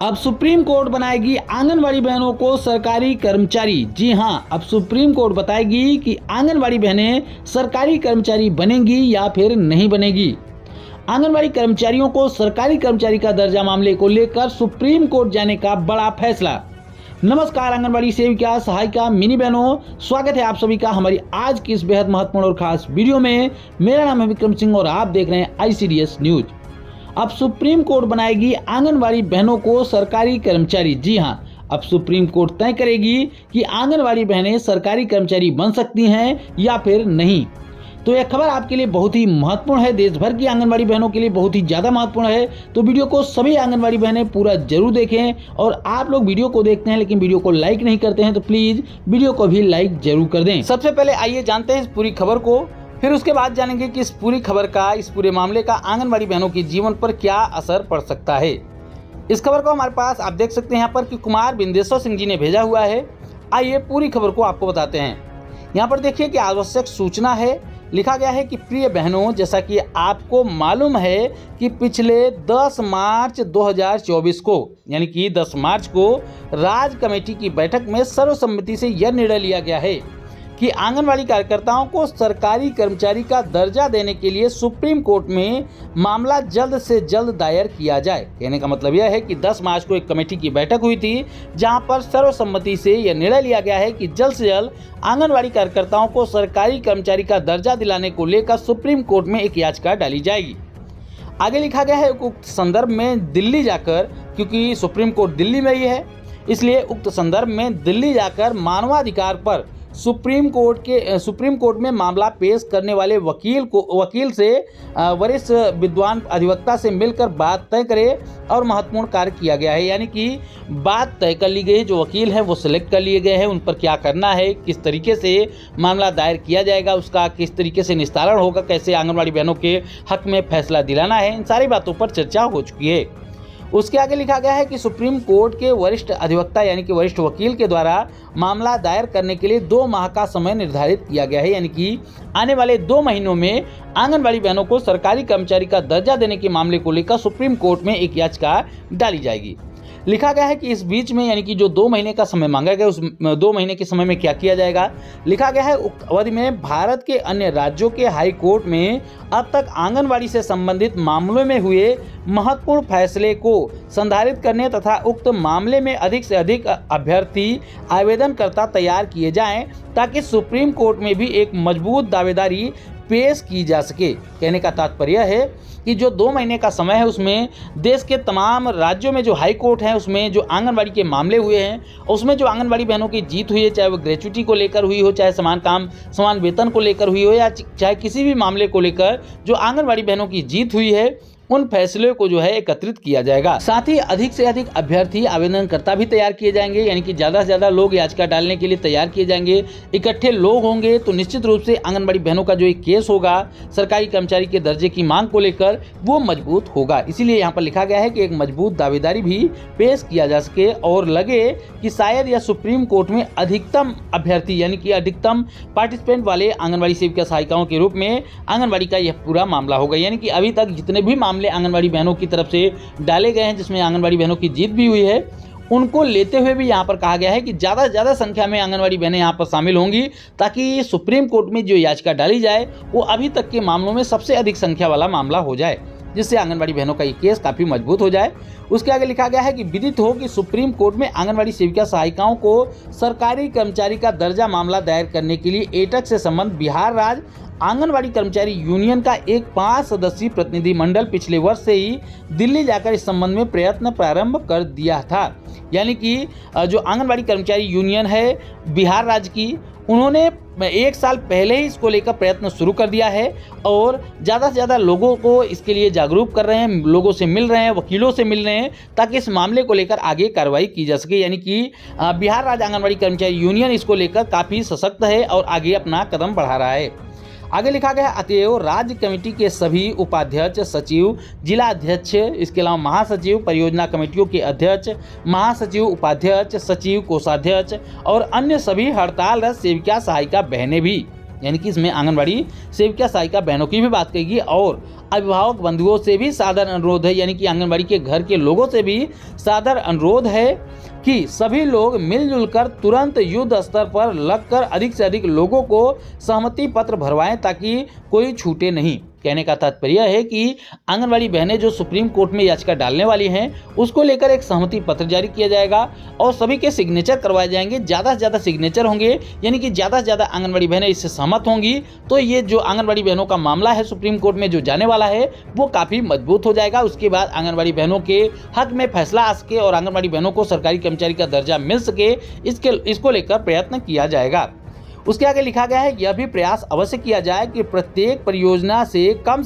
अब supreme court बनाएगी आंगनवाड़ी बहनों को सरकारी कर्मचारी। जी हां, अब सुप्रीम कोर्ट बताएगी कि आंगनवाड़ी बहनें सरकारी कर्मचारी बनेंगी या फिर नहीं बनेगी। आंगनवाड़ी कर्मचारियों को सरकारी कर्मचारी का दर्जा मामले को लेकर सुप्रीम कोर्ट जाने का बड़ा फैसला। नमस्कार आंगनवाड़ी सेविका, सहायिका, मिनी बहनों, स्वागत है आप सभी का हमारी आज की इस बेहद महत्वपूर्ण और खास वीडियो में। मेरा नाम है विक्रम सिंह और आप देख रहे हैं ICDS न्यूज। अब सुप्रीम कोर्ट बनाएगी आंगनवाड़ी बहनों को सरकारी कर्मचारी। जी हां, अब सुप्रीम कोर्ट तय करेगी कि आंगनवाड़ी बहनें सरकारी कर्मचारी बन सकती हैं या फिर नहीं। तो यह खबर आपके लिए बहुत ही महत्वपूर्ण है, देश भर की आंगनवाड़ी बहनों के लिए बहुत ही ज़्यादा महत्वपूर्ण है। तो वीडियो को सभी आंगनवाड़ी बहनें पूरा जरूर देखें। और आप लोग वीडियो को देखते हैं लेकिन वीडियो को लाइक नहीं करते हैं तो प्लीज़ वीडियो को भी लाइक जरूर कर दें। सबसे पहले आइए जानते हैं इस पूरी खबर को, फिर उसके बाद जानेंगे कि इस पूरी खबर का, इस पूरे मामले का आंगनवाड़ी बहनों के जीवन पर क्या असर पड़ सकता है। इस खबर को हमारे पास आप देख सकते हैं यहाँ पर कि कुमार बिंदेश्वर सिंह जी ने भेजा हुआ है। आइए पूरी खबर को आपको बताते हैं। यहाँ पर देखिए कि आवश्यक सूचना है, लिखा गया है कि प्रिय बहनों, जैसा कि आपको मालूम है कि पिछले 10 मार्च 2024 को, यानी कि 10 मार्च को राज्य कमेटी की बैठक में सर्वसम्मति से यह निर्णय लिया गया है कि आंगनवाड़ी कार्यकर्ताओं को सरकारी कर्मचारी का दर्जा देने के लिए सुप्रीम कोर्ट में मामला जल्द से जल्द दायर किया जाए। कहने का मतलब यह है कि 10 मार्च को एक कमेटी की बैठक हुई थी जहां पर सर्वसम्मति से यह निर्णय लिया गया है कि जल्द से जल्द आंगनवाड़ी कार्यकर्ताओं को सरकारी कर्मचारी का दर्जा दिलाने को लेकर सुप्रीम कोर्ट में एक याचिका डाली जाएगी। आगे लिखा गया है उक्त संदर्भ में दिल्ली जाकर, क्योंकि सुप्रीम कोर्ट दिल्ली में ही है इसलिए उक्त संदर्भ में दिल्ली जाकर मानवाधिकार पर सुप्रीम कोर्ट में मामला पेश करने वाले वकील से वरिष्ठ विद्वान अधिवक्ता से मिलकर बात तय करे और महत्वपूर्ण कार्य किया गया है। यानी कि बात तय कर ली गई, जो वकील हैं वो सिलेक्ट कर लिए गए हैं, उन पर क्या करना है, किस तरीके से मामला दायर किया जाएगा, उसका किस तरीके से निस्तारण होगा, कैसे आंगनवाड़ी बहनों के हक में फैसला दिलाना है, इन सारी बातों पर चर्चा हो चुकी है। उसके आगे लिखा गया है कि सुप्रीम कोर्ट के वरिष्ठ अधिवक्ता यानी कि वरिष्ठ वकील के द्वारा मामला दायर करने के लिए 2 माह का समय निर्धारित किया गया है। यानी कि आने वाले 2 महीनों में आंगनवाड़ी बहनों को सरकारी कर्मचारी का दर्जा देने के मामले को लेकर सुप्रीम कोर्ट में एक याचिका डाली जाएगी। लिखा गया है कि इस बीच में, यानी कि जो 2 महीने का समय मांगा गया, उस 2 महीने के समय में क्या किया जाएगा। लिखा गया है उक्त अवधि में भारत के अन्य राज्यों के हाई कोर्ट में अब तक आंगनवाड़ी से संबंधित मामलों में हुए महत्वपूर्ण फैसले को संधारित करने तथा उक्त मामले में अधिक से अधिक अभ्यर्थी आवेदनकर्ता तैयार किए जाएं ताकि सुप्रीम कोर्ट में भी एक मजबूत दावेदारी पेश की जा सके। कहने का तात्पर्य है कि जो 2 महीने का समय है उसमें देश के तमाम राज्यों में जो हाई कोर्ट हैं उसमें जो आंगनवाड़ी के मामले हुए हैं, उसमें जो आंगनवाड़ी बहनों की जीत हुई है, चाहे वो ग्रेच्युटी को लेकर हुई हो, चाहे समान काम समान वेतन को लेकर हुई हो, या चाहे किसी भी मामले को लेकर जो आंगनवाड़ी बहनों की जीत हुई है, उन फैसलों को जो है एकत्रित किया जाएगा। साथ ही अधिक से अधिक अभ्यर्थी आवेदनकर्ता भी तैयार किए जाएंगे, यानी कि ज़्यादा से ज़्यादा लोग याचिका डालने के लिए तैयार किए जाएंगे। इकट्ठे लोग होंगे तो निश्चित रूप से आंगनबाड़ी बहनों का जो एक केस होगा सरकारी कर्मचारी के दर्जे की मांग को लेकर वो मजबूत होगा। इसीलिए यहाँ पर लिखा गया है कि एक मजबूत दावेदारी भी पेश किया जा सके और लगे कि शायद यह सुप्रीम कोर्ट में अधिकतम अभ्यर्थी यानी कि अधिकतम पार्टिसिपेंट वाले आंगनबाड़ी सेविका सहायिकाओं के रूप में आंगनबाड़ी का यह पूरा मामला होगा। यानी कि अभी तक जितने भी मामले आंगनवाड़ी बहनों की तरफ से डाले गए हैं, जिसमें आंगनवाड़ी बहनों की जीत भी हुई है, उनको लेते हुए भी यहाँ पर कहा गया है कि ज़्यादा से ज़्यादा संख्या में आंगनवाड़ी बहनें यहाँ पर शामिल होंगी ताकि सुप्रीम कोर्ट में जो याचिका डाली जाए वो अभी तक के मामलों में सबसे अधिक संख्या वाला मामला हो जाए, जिससे आंगनवाड़ी बहनों का ये केस काफ़ी मजबूत हो जाए। उसके आगे लिखा गया है कि विदित हो कि सुप्रीम कोर्ट में आंगनवाड़ी सेविका सहायिकाओं को सरकारी कर्मचारी का दर्जा मामला दायर करने के लिए एटक से संबंध बिहार राज्य आंगनवाड़ी कर्मचारी यूनियन का एक 5 सदस्यीय प्रतिनिधि मंडल पिछले वर्ष से ही दिल्ली जाकर इस संबंध में प्रयत्न प्रारंभ कर दिया था। यानी कि जो आंगनवाड़ी कर्मचारी यूनियन है बिहार राज्य की, उन्होंने 1 साल पहले ही इसको लेकर प्रयत्न शुरू कर दिया है और ज़्यादा से ज़्यादा लोगों को इसके लिए जागरूक कर रहे हैं, लोगों से मिल रहे हैं, वकीलों से मिल रहे हैं ताकि इस मामले को लेकर आगे कार्रवाई की जा सके। यानी कि बिहार राज्य आंगनवाड़ी कर्मचारी यूनियन इसको लेकर काफ़ी सशक्त है और आगे अपना कदम बढ़ा रहा है। आगे लिखा गया अतएव राज्य कमेटी के सभी उपाध्यक्ष, सचिव, जिला अध्यक्ष, इसके अलावा महासचिव, परियोजना कमेटियों के अध्यक्ष, महासचिव, उपाध्यक्ष, सचिव, कोषाध्यक्ष और अन्य सभी हड़तालरत सेविका सहायिका बहनें भी यानी कि इसमें आंगनबाड़ी सेविका सहायिका बहनों की भी बात करेगी और अभिभावक बंधुओं से भी सादर अनुरोध है, यानी कि आंगनबाड़ी के घर के लोगों से भी सादर अनुरोध है कि सभी लोग मिलजुल कर तुरंत युद्ध स्तर पर लगकर अधिक से अधिक लोगों को सहमति पत्र भरवाएं ताकि कोई छूटे नहीं। कहने का तात्पर्य है कि आंगनबाड़ी बहनें जो सुप्रीम कोर्ट में याचिका डालने वाली हैं उसको लेकर एक सहमति पत्र जारी किया जाएगा और सभी के सिग्नेचर करवाए जाएंगे। ज़्यादा से ज़्यादा सिग्नेचर होंगे, यानी कि ज़्यादा से ज़्यादा आंगनबाड़ी बहनें इससे सहमत होंगी तो ये जो आंगनबाड़ी बहनों का मामला है सुप्रीम कोर्ट में जो जाने वाला है वो काफ़ी मजबूत हो जाएगा। उसके बाद आंगनबाड़ी बहनों के हक में फैसला आ सके और आंगनबाड़ी बहनों को सरकारी कर्मचारी का दर्जा मिल सके, इसको लेकर प्रयत्न किया जाएगा। उसके आगे लिखा गया है यह भी प्रयास अवश्य किया जाए कि प्रत्येक परियोजना से कम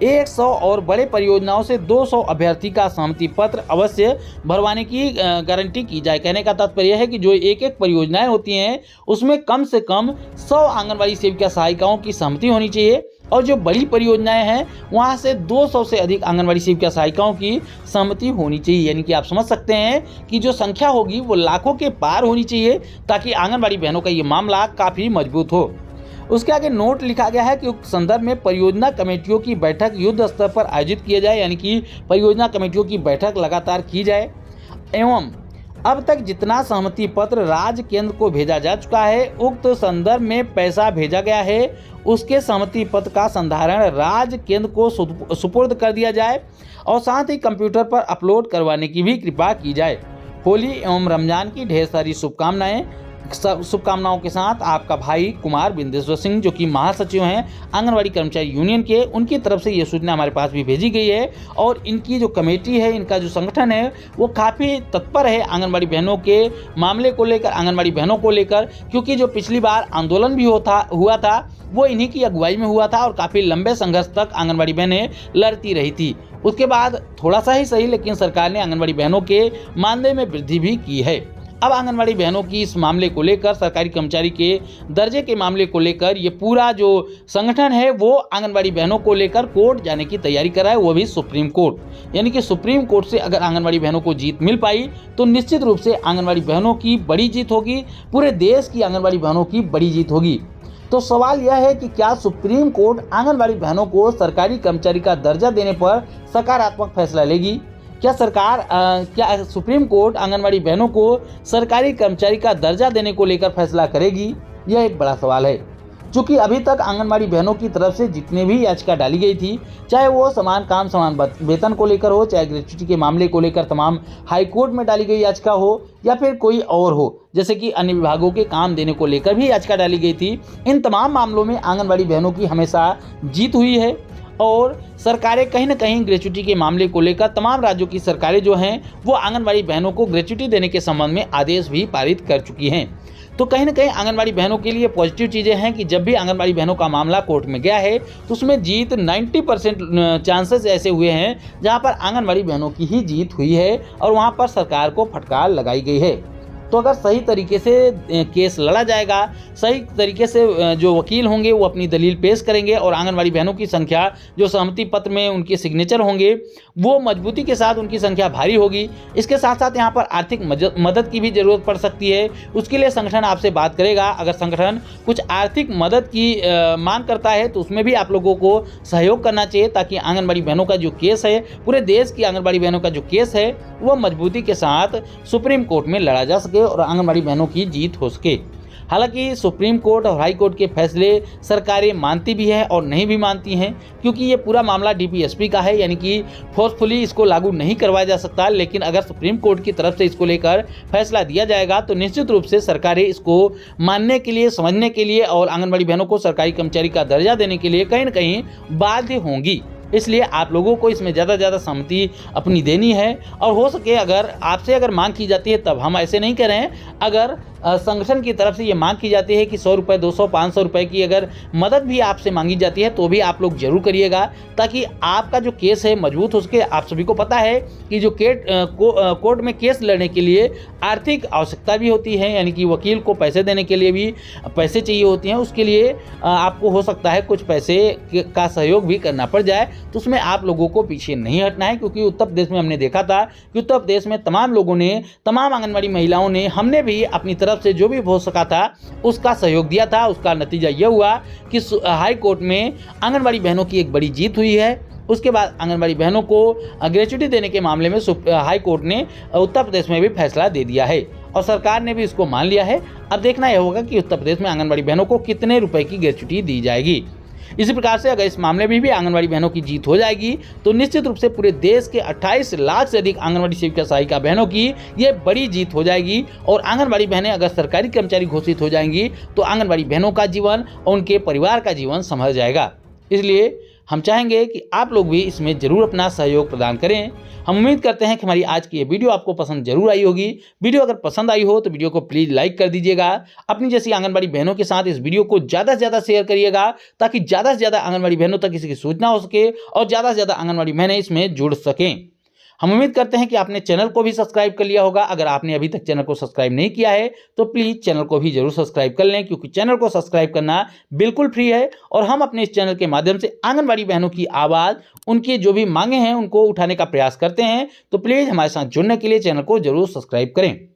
100 और बड़े परियोजनाओं से 200 अभ्यर्थी का सहमति पत्र अवश्य भरवाने की गारंटी की जाए। कहने का तात्पर्य है कि जो एक एक परियोजनाएं होती हैं उसमें कम से कम 100 आंगनबाड़ी सेविका सहायिकाओं की सहमति होनी चाहिए और जो बड़ी परियोजनाएं हैं वहां से 200 से अधिक आंगनबाड़ी सेविका सहायिकाओं की सहमति होनी चाहिए। यानी कि आप समझ सकते हैं कि जो संख्या होगी वो लाखों के पार होनी चाहिए ताकि आंगनबाड़ी बहनों का ये मामला काफ़ी मजबूत हो। उसके आगे नोट लिखा गया है कि उक्त संदर्भ में परियोजना कमेटियों की बैठक युद्ध स्तर पर आयोजित किया जाए, यानी कि परियोजना कमेटियों की बैठक लगातार की जाए एवं अब तक जितना सहमति पत्र राज्य केंद्र को भेजा जा चुका है उक्त संदर्भ में पैसा भेजा गया है उसके सहमति पत्र का संधारण राज्य केंद्र को सुपुर्द कर दिया जाए और साथ ही कंप्यूटर पर अपलोड करवाने की भी कृपा की जाए। होली एवं रमजान की ढेर सारी शुभकामनाओं के साथ आपका भाई कुमार बिंदेश्वर सिंह जो कि महासचिव हैं आंगनबाड़ी कर्मचारी यूनियन के, उनकी तरफ से ये सूचना हमारे पास भी भेजी गई है और इनकी जो कमेटी है, इनका जो संगठन है वो काफ़ी तत्पर है आंगनबाड़ी बहनों के मामले को लेकर, आंगनबाड़ी बहनों को लेकर, क्योंकि जो पिछली बार आंदोलन भी हुआ था वो इन्हीं की अगुवाई में हुआ था और काफ़ी लंबे संघर्ष तक आंगनबाड़ी बहनें लड़ती रही थी। उसके बाद थोड़ा सा ही सही लेकिन सरकार ने आंगनबाड़ी बहनों के मानदेय में वृद्धि भी की है। अब आंगनबाड़ी बहनों की इस मामले को लेकर, सरकारी कर्मचारी के दर्जे के मामले को लेकर ये पूरा जो संगठन है वो आंगनबाड़ी बहनों को लेकर कोर्ट जाने की तैयारी कर रहा है, वो भी सुप्रीम कोर्ट। यानी कि सुप्रीम कोर्ट से अगर आंगनबाड़ी बहनों को जीत मिल पाई तो निश्चित रूप से आंगनबाड़ी बहनों की बड़ी जीत होगी, पूरे देश की आंगनबाड़ी बहनों की बड़ी जीत होगी। तो सवाल यह है कि क्या सुप्रीम कोर्ट आंगनबाड़ी बहनों को सरकारी कर्मचारी का दर्जा देने पर सकारात्मक फैसला लेगी? क्या सुप्रीम कोर्ट आंगनबाड़ी बहनों को सरकारी कर्मचारी का दर्जा देने को लेकर फैसला करेगी? यह एक बड़ा सवाल है। चूँकि अभी तक आंगनबाड़ी बहनों की तरफ से जितनी भी याचिका डाली गई थी, चाहे वो समान काम समान वेतन को लेकर हो, चाहे ग्रेच्युटी के मामले को लेकर तमाम हाई कोर्ट में डाली गई याचिका हो या फिर कोई और हो, जैसे कि अन्य विभागों के काम देने को लेकर भी याचिका डाली गई थी, इन तमाम मामलों में आंगनबाड़ी बहनों की हमेशा जीत हुई है और सरकारें कहीं ना कहीं ग्रेच्युटी के मामले को लेकर तमाम राज्यों की सरकारें जो हैं वो आंगनबाड़ी बहनों को ग्रेच्युटी देने के संबंध में आदेश भी पारित कर चुकी हैं। तो कहीं ना कहीं आंगनबाड़ी बहनों के लिए पॉजिटिव चीज़ें हैं कि जब भी आंगनबाड़ी बहनों का मामला कोर्ट में गया है तो उसमें जीत 90% चांसेस ऐसे हुए हैं जहां पर आंगनबाड़ी बहनों की ही जीत हुई है और वहां पर सरकार को फटकार लगाई गई है। तो अगर सही तरीके से केस लड़ा जाएगा, सही तरीके से जो वकील होंगे वो अपनी दलील पेश करेंगे और आंगनबाड़ी बहनों की संख्या जो सहमति पत्र में उनके सिग्नेचर होंगे वो मजबूती के साथ उनकी संख्या भारी होगी। इसके साथ साथ यहाँ पर आर्थिक मदद की भी ज़रूरत पड़ सकती है, उसके लिए संगठन आपसे बात करेगा। अगर संगठन कुछ आर्थिक मदद की मांग करता है तो उसमें भी आप लोगों को सहयोग करना चाहिए ताकि आंगनबाड़ी बहनों का जो केस है, पूरे देश की आंगनबाड़ी बहनों का जो केस है वो मजबूती के साथ सुप्रीम कोर्ट में लड़ा जा सके और आंगनबाड़ी बहनों की जीत हो सके। हालांकि सुप्रीम कोर्ट और हाई कोर्ट के फैसले सरकारें मानती भी हैं और नहीं भी मानती हैं, क्योंकि ये पूरा मामला डीपीएसपी का है, यानी कि फोर्सफुली इसको लागू नहीं करवाया जा सकता। लेकिन अगर सुप्रीम कोर्ट की तरफ से इसको लेकर फैसला दिया जाएगा तो निश्चित रूप से सरकारें इसको मानने के लिए, समझने के लिए और आंगनबाड़ी बहनों को सरकारी कर्मचारी का दर्जा देने के लिए कहीं ना कहीं बाध्य होंगी। इसलिए आप लोगों को इसमें ज़्यादा से ज़्यादा सहमति अपनी देनी है और हो सके अगर आपसे अगर मांग की जाती है, तब हम ऐसे नहीं कह रहे हैं, अगर संगठन की तरफ से ये मांग की जाती है कि 100 रुपये, 200, 500 रुपये की अगर मदद भी आपसे मांगी जाती है तो भी आप लोग जरूर करिएगा ताकि आपका जो केस है मजबूत हो सके। आप सभी को पता है कि जो कोर्ट में केस लड़ने के लिए आर्थिक आवश्यकता भी होती है, यानी कि वकील को पैसे देने के लिए भी पैसे चाहिए होते हैं। उसके लिए आपको हो सकता है कुछ पैसे का सहयोग भी करना पड़ जाए, तो उसमें आप लोगों को पीछे नहीं हटना है, क्योंकि उत्तर प्रदेश में हमने देखा था कि उत्तर प्रदेश में तमाम लोगों ने, तमाम आंगनबाड़ी महिलाओं ने, हमने भी अपनी तरफ तरफ से जो भी हो सका था उसका सहयोग दिया था। उसका नतीजा यह हुआ कि हाई कोर्ट में आंगनबाड़ी बहनों की एक बड़ी जीत हुई है। उसके बाद आंगनबाड़ी बहनों को ग्रेच्युटी देने के मामले में हाई कोर्ट ने उत्तर प्रदेश में भी फैसला दे दिया है और सरकार ने भी इसको मान लिया है। अब देखना यह होगा कि उत्तर प्रदेश में आंगनबाड़ी बहनों को कितने रुपए की ग्रेच्युटी दी जाएगी। इसी प्रकार से अगर इस मामले में भी आंगनबाड़ी बहनों की जीत हो जाएगी तो निश्चित रूप से पूरे देश के 28 लाख से अधिक आंगनबाड़ी सेविका सहायिका बहनों की ये बड़ी जीत हो जाएगी और आंगनबाड़ी बहनें अगर सरकारी कर्मचारी घोषित हो जाएंगी तो आंगनबाड़ी बहनों का जीवन और उनके परिवार का जीवन संभल जाएगा। इसलिए हम चाहेंगे कि आप लोग भी इसमें जरूर अपना सहयोग प्रदान करें। हम उम्मीद करते हैं कि हमारी आज की ये वीडियो आपको पसंद जरूर आई होगी। वीडियो अगर पसंद आई हो तो वीडियो को प्लीज़ लाइक कर दीजिएगा। अपनी जैसी आंगनबाड़ी बहनों के साथ इस वीडियो को ज़्यादा से ज़्यादा शेयर करिएगा ताकि ज़्यादा से ज़्यादा आंगनबाड़ी बहनों तक इसकी सूचना हो सके और ज़्यादा से ज़्यादा आंगनबाड़ी बहनें इसमें जुड़ सकें। हम उम्मीद करते हैं कि आपने चैनल को भी सब्सक्राइब कर लिया होगा। अगर आपने अभी तक चैनल को सब्सक्राइब नहीं किया है तो प्लीज़ चैनल को भी जरूर सब्सक्राइब कर लें, क्योंकि चैनल को सब्सक्राइब करना बिल्कुल फ्री है और हम अपने इस चैनल के माध्यम से आंगनबाड़ी बहनों की आवाज़, उनकी जो भी मांगे हैं उनको उठाने का प्रयास करते हैं। तो प्लीज़ हमारे साथ जुड़ने के लिए चैनल को जरूर सब्सक्राइब करें।